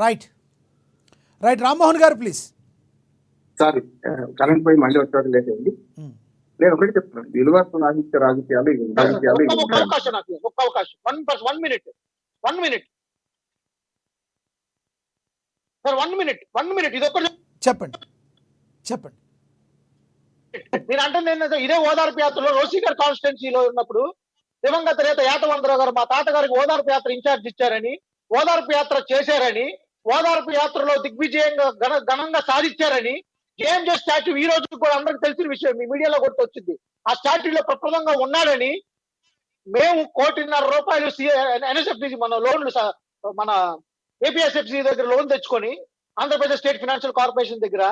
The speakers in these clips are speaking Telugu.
రైట్ రైట్ రామ్మోహన్ గారు ప్లీజ్. సారీ, కరెంట్ పోయి మళ్ళీ వచ్చాడు లేదండి. నేను ఒకటి చెప్తున్నాను, విలువత్వ రాజకీయాలు ఒక్క అవకాశం 1 మినిట్ సార్, 1 మినిట్ ఇది ఒక్కటి చెప్పండి. నేను అంటే నేను ఇదే ఓదార్పు యాత్రలో రోషి గారి కాన్స్టిట్యున్సీలో ఉన్నప్పుడు దివంగత నేత యాతవంతరావు గారు మా తాతగారికి ఓదార్పు యాత్ర ఇన్ఛార్జ్ ఇచ్చారని, ఓదార్పు యాత్ర చేశారని, ఓదార్పు యాత్రలో దిగ్విజయంగా ఘనంగా సాధించారని జేఎంజే స్టాచ్యూ ఈ రోజు కూడా అందరికి తెలిసిన విషయం, మీ మీడియాలో కూడా వచ్చింది. ఆ స్టాచ్యూలో ప్రప్రదంగా ఉన్నాడని మేము ₹1.5 ఎన్ఎస్ఎఫ్సి మన లోన్లు మన ఏపీఎస్ఎఫ్సి దగ్గర లోన్ తెచ్చుకొని ఆంధ్రప్రదేశ్ స్టేట్ ఫైనాన్షియల్ కార్పొరేషన్ దగ్గర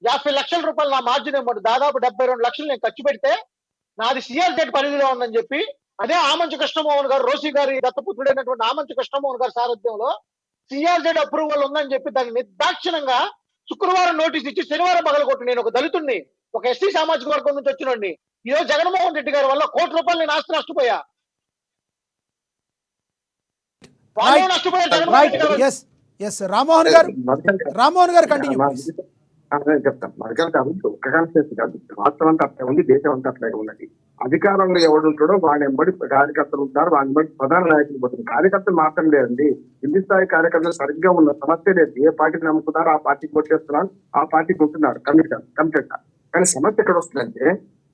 50 లక్షల రూపాయలు నా మార్జిన్ ఇవ్వమంటే దాదాపు 72 లక్షలు నేను ఖర్చు పెడితే నాది సిఆర్జెడ్ పరిధిలో ఉందని చెప్పి అదే ఆమంచు కృష్ణమోహన్ గారు, రోషి గారి దత్తపుత్రుడైనటువంటి ఆమంచు కృష్ణమోహన్ గారి సారథ్యంలో సిఆర్జెడ్ అప్రూవల్ ఉందని చెప్పి దాన్ని నిర్దాక్షిణంగా శుక్రవారం నోటీస్ ఇచ్చి శనివారం పగలగొట్టు. నేను ఒక దళితుడిని, ఒక ఎస్టీ సామాజిక వర్గం నుంచి వచ్చినండి. ఈరోజు జగన్మోహన్ రెడ్డి గారి వల్ల ₹1 నేను ఆస్తి నష్టపోయా. రామ్మోహన్ గారు కంటిన్యూ. చెప్తాను, మనకాల కాదు, ఒక్క కాన్స్టిట్యూన్సీ కాదు, రాష్ట్రం అంతా అట్లా ఉంది, దేశం అంతా అట్లాగే ఉన్నది. అధికారంలో ఎవడు ఉంటాడో వాడిని ఎంబడి కార్యకర్తలు ఉంటారు, వాడిని బట్టి ప్రధాన నాయకులు పోతుంది. కార్యకర్తలు మాత్రం లేదండి, కింది స్థాయి కార్యకర్తలు సరిగ్గా ఉన్న సమస్య లేదు. ఏ పార్టీకి నమ్ముతున్నారు ఆ పార్టీకి కొట్టేస్తున్నారు, ఆ పార్టీకి ఉంటున్నారు కమిటెడ్. కానీ సమస్య ఎక్కడ వస్తుందంటే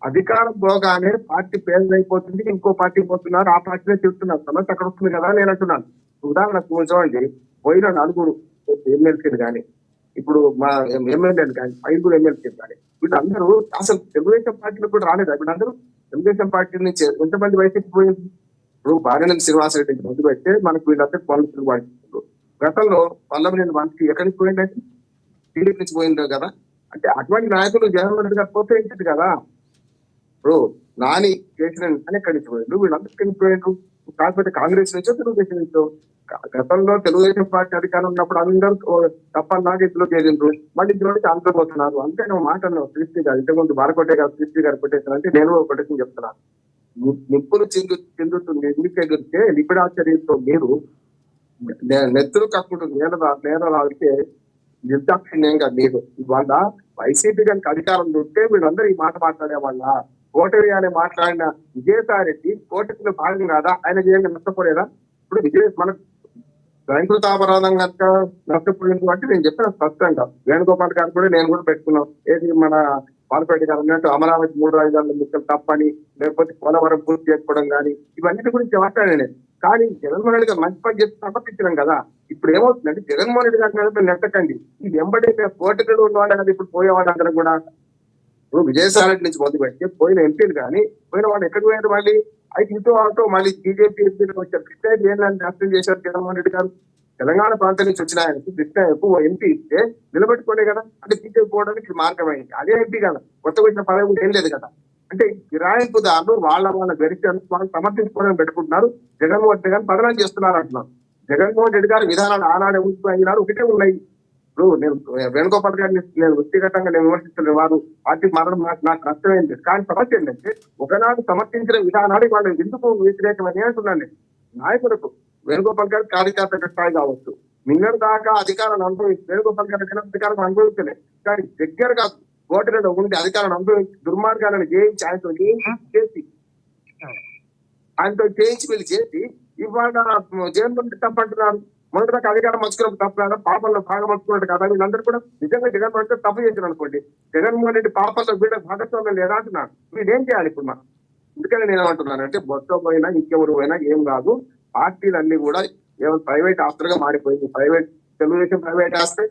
అధికారం పోగానే పార్టీ పేరు అయిపోతుంది, ఇంకో పార్టీకి పోతున్నారు, ఆ పార్టీనే చెప్తున్నారు. సమస్య అక్కడ వస్తుంది కదా అని నేను అంటున్నాను. ఉదాహరణకు చూడండి, పోయిన 4 ఎమ్మెల్సీలు కానీ, ఇప్పుడు మా ఎమ్మెల్యేలు కానీ, 5 ఎమ్మెల్సీలు కానీ, వీళ్ళందరూ అసలు తెలుగుదేశం పార్టీలో కూడా రాలేదు. వీళ్ళందరూ తెలుగుదేశం పార్టీ నుంచి ఎంతమంది వైసీపీ పోయింది? ఇప్పుడు బాలినేని శ్రీనివాసరెడ్డి ముందు పెడితే మనకు వీళ్ళందరూ పనులు వాడుతున్నారు. గతంలో 19 మందికి ఎక్కడికి పోయిందంటే టీడీపీ నుంచి పోయిందో కదా. అంటే అటువంటి నాయకులు జగన్మోహన్ రెడ్డి గారు ప్రోత్సహించదు కదా. ఇప్పుడు నాని కేసీఆర్ అని ఎక్కడి నుంచి పోయిండు, వీళ్ళందరూ ఎక్కడికి పోయిండ్రు? కాకపోతే కాంగ్రెస్ నుంచో తెలుగుదేశం నుంచో. గతంలో తెలుగుదేశం పార్టీ అధికారం ఉన్నప్పుడు అందరూ తప్పన్నాక ఇందులో చేరిండ్రు, మళ్ళీ ఇందులోకి అందరూ పోతున్నారు. అంతే నువ్వు మాట అన్నావు సృష్టి గారు, ఇంతకుముందు బారకొట్టే గారు సృష్టి గారు కొట్టేసారంటే నేను కొట్టేసి చెప్తున్నాను. నిప్పులు చెందుతుంది ఎందుకు ఎగిరితే నిబిడాచర్యంతో మీరు నెత్తులు కప్పుడు నేల రావితే నిర్దాక్షిణ్యంగా మీరు ఇవాళ వైసీపీ కనుక అధికారం ఉంటే వీళ్ళందరూ ఈ మాట మాట్లాడే వాళ్ళ ఓటమి అని మాట్లాడిన విజయసాయిరెడ్డి కోటమిలో భాగం కాదా? ఆయన చేయండి నష్టపోలేదా? ఇప్పుడు మన సైంకృతాపరాధం కనుక నష్టపోయింది అంటే నేను చెప్పిన స్పష్టంగా వేణుగోపాల్ గారు కూడా నేను కూడా పెట్టుకున్నాం. ఏది మన పాలపేట గారు అన్నట్టు అమరావతి 3 రాజధానుల ముక్కలు తప్పని, లేకపోతే పోలవరం పూర్తి చేసుకోవడం కానీ, ఇవన్నిటి గురించి మాట్లాడాను. కానీ జగన్మోహన్ రెడ్డి గారు మంచి పని చేసి సమర్పించడం కదా. ఇప్పుడు ఏమవుతుందంటే జగన్మోహన్ రెడ్డి గారు నెట్టకండి, ఇది ఎంబడే కోటలో ఉన్నవాళ్ళే కదా ఇప్పుడు పోయేవాళ్ళు అందరూ కూడా. ఇప్పుడు విజయసాయి రెడ్డి నుంచి మొదలు పెడితే పోయిన ఎంపీలు కానీ పోయిన వాళ్ళు ఎక్కడికి పోయారు? మళ్ళీ అయితే ఇటు ఆటో మళ్ళీ బీజేపీ ఎంపీలు వచ్చారు. కృష్ణ ఏంటంటే నష్టం చేశారు జగన్మోహన్ రెడ్డి గారు. తెలంగాణ ప్రాంతం నుంచి వచ్చిన ఆయనకు కృష్ణ ఎంపీ ఇస్తే నిలబెట్టుకోలే కదా. అంటే బీజేపీ పోవడానికి మార్గం అయింది. అదే ఎంపీ కదా, కొత్తగా వచ్చిన పదవి ఏం లేదు కదా. అంటే ఫిరాయింపుదారులు వాళ్ళ గరిష్టాన్ని వాళ్ళు సమర్థించుకోవడానికి పెట్టుకుంటున్నారు. జగన్మోహన్ రెడ్డి గారు బదనాలు చేస్తున్నారు అంటున్నారు. జగన్మోహన్ రెడ్డి గారి విధానాలు ఆనాడే ఉంటున్నారు, ఒకటే ఉన్నాయి. ఇప్పుడు నేను వేణుగోపాల్ గారిని నేను వ్యక్తిగతంగా నేను విమర్శిస్తున్న వారు పార్టీకి మారడం నాకు నష్టమైంది. కానీ సమస్య ఏంటంటే ఒకనాడు సమర్థించిన విధానాలు వాళ్ళు ఎందుకు వ్యతిరేకమని అంటున్నాను. నాయకులకు వేణుగోపాల్ గారు కార్యకర్త స్థాయి కావచ్చు, నిన్నటి దాకా అధికారాన్ని అనుభవించి వేణుగోపాల్ గారి అధికారం అనుభవించలేదు. కానీ దగ్గరగా ఓటర్లలో ఉండి అధికారాన్ని అనుభవించి దుర్మార్గాలను చేయించి ఆయనతో వీళ్ళు చేసి ఇవాళ జగన్మోహన్ రెడ్డి తప్పంటున్నారు. మొదటిదాకా అధికారం మర్చుకున్నప్పుడు తప్ప పాపంలో భాగం మర్చుకున్నట్టు కదా. వీళ్ళందరూ కూడా నిజంగా జగన్మోహన్ రెడ్డి తప్పు చేశారు అనుకోండి, జగన్మోహన్ రెడ్డి పాపంలో వీళ్ళ భాగస్వామ్యం లేదా అంటున్నారు. వీళ్ళేం చేయాలి ఇప్పుడు మనం? ఎందుకని నేను ఏమంటున్నాను అంటే బొత్స పోయినా ఇంకెవరు పోయినా ఏం కాదు, పార్టీలన్నీ కూడా ఏమైనా ప్రైవేట్ ఆస్తులుగా మారిపోయింది. తెలుగుదేశం ప్రైవేట్ ఆస్తే,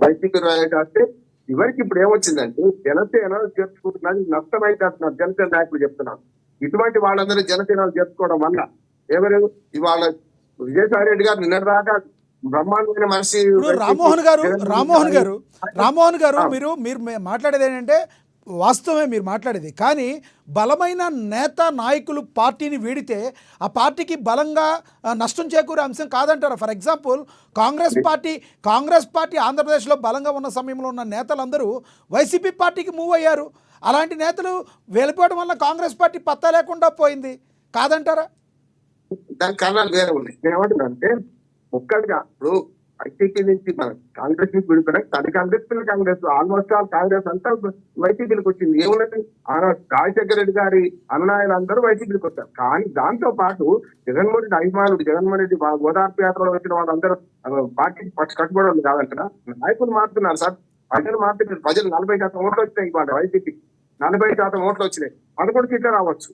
వైసీపీ ప్రైవేట్ ఆస్తే. చివరికి ఇప్పుడు ఏమొచ్చిందంటే జనసేన చేర్చుకుంటున్నది నష్టమైతే అంటున్నారు జనసేన నాయకులు చెప్తున్నారు. ఇటువంటి వాళ్ళందరూ జనసేనలు చేర్చుకోవడం వల్ల ఎవరు ఇవాళ విజయసాయి రెడ్డి గారు నిన్నటిదాకా బ్రహ్మాండమైన మనిషి. రామ్మోహన్ గారు మీరు మాట్లాడేది ఏంటంటే వాస్తవమే మీరు మాట్లాడేది. కానీ బలమైన నేత నాయకులు పార్టీని వీడితే ఆ పార్టీకి బలంగా నష్టం చేకూరే అంశం కాదంటారా? ఫర్ ఎగ్జాంపుల్ కాంగ్రెస్ పార్టీ ఆంధ్రప్రదేశ్లో బలంగా ఉన్న సమయంలో ఉన్న నేతలందరూ వైసీపీ పార్టీకి మూవ్ అయ్యారు. అలాంటి నేతలు వెళ్ళిపోవడం వల్ల కాంగ్రెస్ పార్టీ పత్తా లేకుండా పోయింది కాదంటారా? దాని కారణాలు వేరే ఉన్నాయి. నేను ఏమంటున్నా అంటే ఒక్కడిగా ఇప్పుడు వైసీపీ నుంచి మన కాంగ్రెస్ నుంచి విడిపోయినాక తన కాంగ్రెస్ పిల్లల కాంగ్రెస్ ఆల్మోస్ట్ ఆల్ కాంగ్రెస్ అంతా వైసీపీలకు వచ్చింది. ఏమున్నది రాజశేఖర రెడ్డి గారి అనునాయులు అందరూ వైసీపీకి వచ్చారు. కానీ దాంతో పాటు జగన్మోహన్ రెడ్డి అభిమానులు, జగన్మోహన్ రెడ్డి ఓదార్పు యాత్రలో వచ్చిన వాళ్ళందరూ పార్టీకి కట్టుబడి ఉంది కాదంటారా? నాయకులు మారుతున్నారు సార్, ప్రజలు మారుతున్నారు. ప్రజలు 40% ఓట్లు వచ్చినాయి. ఇవాళ వైసీపీ 40% ఓట్లు వచ్చినాయి. 11 సీట్లు రావచ్చు.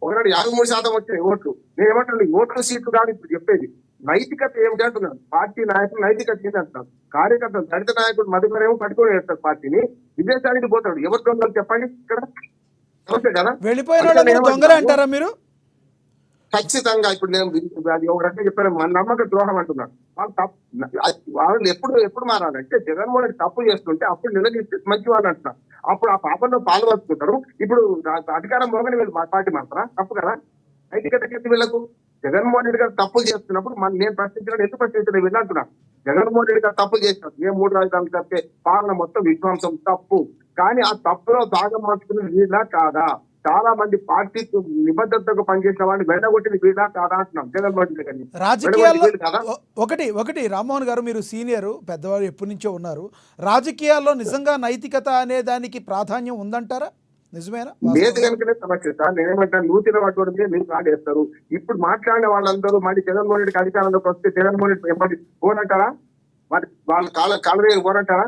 ఒకనాడు 53% వచ్చినాయి ఓట్లు. నేను ఏమంటాను, ఓట్లు సీట్లు కాదు ఇప్పుడు చెప్పేది. నైతికత ఏమిటి అంటున్నాను. పార్టీ నాయకులు నైతికత ఏంటి అంటున్నాను. కార్యకర్తలు దళిత నాయకుడు మధుకరేమో పట్టుకొని వేస్తారు పార్టీని, విదేశానికి పోతాడు. ఎవరు దొంగలు చెప్పండి ఇక్కడ? సమస్య కదా. వెళ్ళిపోయిన వాళ్ళందరూ దొంగలే అంటారా మీరు? ఖచ్చితంగా. ఇప్పుడు నేను అది ఒక రకంగా చెప్పాను, మన నమ్మక ద్రోహం అంటున్నాను. వాళ్ళు ఎప్పుడు మారాలంటే జగన్మోహన్ రెడ్డి తప్పు చేస్తుంటే అప్పుడు నిలదీస్తే మంచి వాళ్ళు అంటున్నారు. అప్పుడు ఆ పాపంలో పాల్గొంటుంటారు. ఇప్పుడు అధికారం మోగని వీళ్ళు మా పార్టీ మాత్రం తప్పు కదా. నైతికత వీళ్ళకు జగన్మోహన్ రెడ్డి గారు తప్పులు చేస్తున్నప్పుడు నేను ప్రశ్నించడం ఎందుకు ప్రశ్నించడం వీళ్ళు అంటున్నాను. జగన్మోహన్ రెడ్డి గారు తప్పులు చేస్తున్నారు. ఏ 3 రాజధానులు తప్పే పాలన మొత్తం విధ్వంసం తప్పు. కానీ ఆ తప్పులో భాగం మార్చుకున్నది వీళ్ళ కాదా? చాలా మంది పార్టీ నిబద్ధతకు పనిచేసిన వాడిని వెళ్ళగొట్టింది వీళ్ళ కాదా అంటున్నాం. జగన్మోహన్ రెడ్డి గారిని రాజకీయాల్లో ఒకటి రామ్మోహన్ గారు, మీరు సీనియర్ పెద్దవారు, ఎప్పటి నుంచో ఉన్నారు. రాజకీయాల్లో నిజంగా నైతికత అనే దానికి ప్రాధాన్యం ఉందంటారా? నిజమేనా? లేదు కనుకనే సమస్య సార్. నేనేమంటాను, నూతిన పట్టుకుంటే మీరు కాడేస్తారు. ఇప్పుడు మాట్లాడిన వాళ్ళందరూ మళ్ళీ జగన్మోహన్ రెడ్డికి అధికారంలోకి వస్తే జగన్మోహన్ రెడ్డి ఎంబడి పోనంటారా? మరి వాళ్ళ కాళ్ళ దగ్గర పోనంటారా?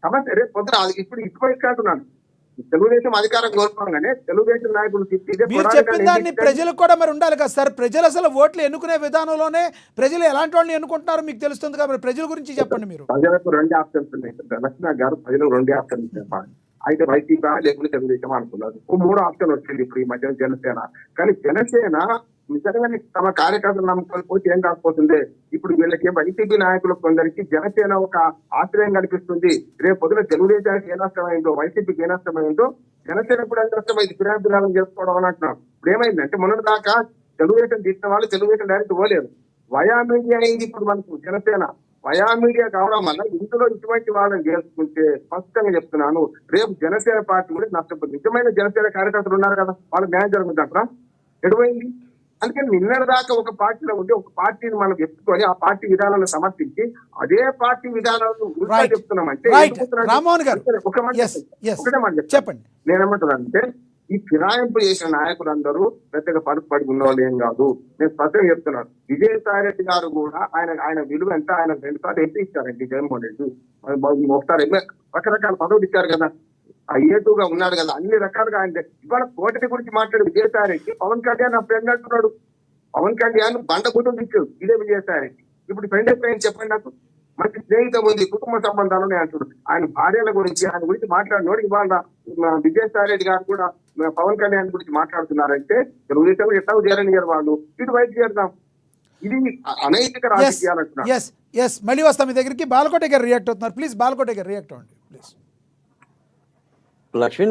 సమస్య రేపు పొద్దున ఇప్పుడు ఇటువైపు అంటున్నాను. తెలుగుదేశం అధికారం కోల్పోగానే తెలుగుదేశం నాయకులు మీరు చెప్పిన దాన్ని ప్రజలకు కూడా మరి ఉండాలి కదా సార్. ప్రజలు అసలు ఓట్లు ఎన్నుకునే విధానంలోనే ప్రజలు ఎలాంటి వాళ్ళని ఎన్నుకుంటున్నారో మీకు తెలుస్తుంది కదా. ప్రజల గురించి చెప్పండి మీరు. ప్రజలకు 2 ఆప్షన్స్ ఉన్నాయి. లక్ష్మణ్ గారు, ప్రజలు 2 ఆప్షన్స్ చెప్పాలి. అయితే వైసీపీ లేకుండా తెలుగుదేశం అనుకున్నారు. 3 ఆప్షన్ వచ్చింది ఇప్పుడు ఈ మధ్య జనసేన. కానీ జనసేన నిజంగానే తమ కార్యకర్తలు నమ్ముకొని పోతే ఏం కాకపోతుంది. ఇప్పుడు వీళ్ళకి వైసీపీ నాయకులకు కొందరికి జనసేన ఒక ఆశ్రయం కనిపిస్తుంది. రేపు పొద్దున తెలుగుదేశానికి ఏ నష్టమైందో, వైసీపీకి ఏ నష్టమైందో, జనసేన కూడా ఎంత నష్టమైంది. ఫిర్యాదులు చేసుకోవడం అని అంటున్నాం. ఇప్పుడు ఏమైందంటే మొన్నటి దాకా తెలుగుదేశం తీసిన వాళ్ళు తెలుగుదేశం డైరెక్ట్ పోలేరు. వయా మీడియా అయింది ఇప్పుడు మనకు జనసేన. వయా మీడియా కావడం వల్ల ఇందులో ఇటువంటి వాళ్ళని చేసుకుంటే స్పష్టంగా చెప్తున్నాను, రేపు జనసేన పార్టీ కూడా నష్టపోతుంది. నిజమైన జనసేన కార్యకర్తలు ఉన్నారు కదా, వాళ్ళకి న్యాయం జరుగుతుందంటారా? ఎటువైంది? అందుకని నిన్నటి దాకా ఒక పార్టీలో ఉండి ఒక పార్టీని మనం చెప్పుకొని ఆ పార్టీ విధానాలను సమర్థించి అదే పార్టీ విధానాలను చెప్తున్నామంటే ఒకటే మాట చెప్పండి. నేనేమంటున్నానంటే ఈ ఫిరాయింపు చేసిన నాయకులందరూ పెద్దగా పలుకుపడి ఉన్న వాళ్ళు ఏం కాదు. నేను స్పష్టంగా చెప్తున్నాను. విజయసాయి రెడ్డి గారు కూడా ఆయన విలువ ఎంత, ఆయన 2 సార్లు ఎంపీ ఇచ్చారండి జగన్మోహన్ రెడ్డి. ఒకసారి రకరకాల పదవులు ఇచ్చారు కదా, అయ్యేటుగా ఉన్నాడు కదా, అన్ని రకాలుగా ఆయన ఇవాళ కోటటి గురించి మాట్లాడు విజయసాయి రెడ్డి. పవన్ కళ్యాణ్ నా ఫ్రెండ్ అంటున్నాడు. పవన్ కళ్యాణ్ బండ గుర్తులు ఇచ్చాడు ఇదే విజయసాయి రెడ్డి. ఇప్పుడు ఫ్రెండ్ ఎప్పుడైనా చెప్పండి నాకు. మంచి స్నేహితం ఉంది, కుటుంబ సంబంధాలు అంటున్నాడు. ఆయన భార్యల గురించి ఆయన గురించి మాట్లాడినోడు ఇవాళ విజయసాయి రెడ్డి గారు కూడా పవన్ కళ్యాణ్ గురించి మాట్లాడుతున్నారంటే తెలుగుదేశం ఎట్లా చేరనియరు వాళ్ళు, ఇటు వైపు చేద్దాం. ఇది అనైతిక రాజకీయాలు అంటున్నారు. మళ్ళీ వస్తాం మీ దగ్గరికి. బాలకోట గారు రియాక్ట్ అవుతున్నారు. ప్లీజ్ బాలకోట గారు రియాక్ట్ అవ్వండి ప్లీజ్. లక్ష్మీ